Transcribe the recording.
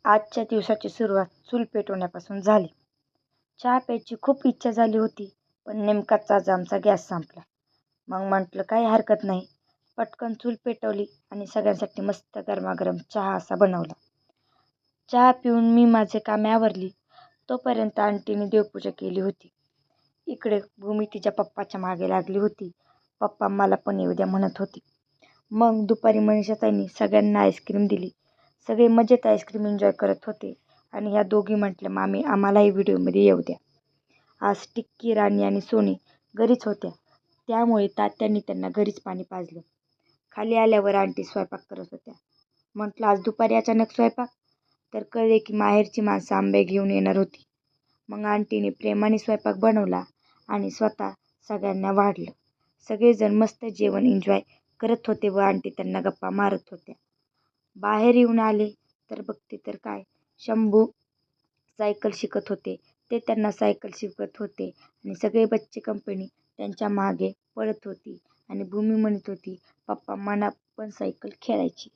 आजच्या दिवसाची सुरुवात चूल पेटवण्यापासून झाली. चहा प्यायची खूप इच्छा झाली होती, पण नेमकाच आज आमचा गॅस संपला. मग म्हटलं काही हरकत नाही. पटकन चूल पेटवली आणि सगळ्यांसाठी मस्त गरमागरम चहा असा बनवला. चहा पिऊन मी माझे कामे आवरली. तोपर्यंत आंटीने देवपूजा केली होती. इकडे भूमी तिच्या पप्पाच्या मागे लागली होती. पप्पा मला पण येऊ द्या म्हणत होती. मग दुपारी मनीषाताईंनी सगळ्यांना आईस्क्रीम दिली. सगळे मजेत आईस्क्रीम एन्जॉय करत होते आणि ह्या दोघी म्हटल्या, मामी आम्हालाही व्हिडिओमध्ये येऊ द्या. आज टिक्की, राणी आणि सोनी घरीच होत्या, त्यामुळे तात्यांनी त्यांना घरीच पाणी पाजलं. खाली आल्यावर आंटी स्वयंपाक करत होत्या. म्हटलं आज दुपारी अचानक स्वयंपाक? तर कळले की माहेरची माणसं आंबे घेऊन येणार होती. मग आंटीने प्रेमाने स्वयंपाक बनवला आणि स्वतः सगळ्यांना वाढलं. सगळेजण मस्त जेवण एन्जॉय करत होते व आंटी त्यांना गप्पा मारत होत्या. बाहेर येऊन आले तर बघते तर काय, शंभू सायकल शिकत होते. ते त्यांना सायकल शिकवत होते आणि सगळे बच्चे कंपनी त्यांच्या मागे पळत होती आणि भूमी म्हणत होती, पप्पा मला पण सायकल खेळायची.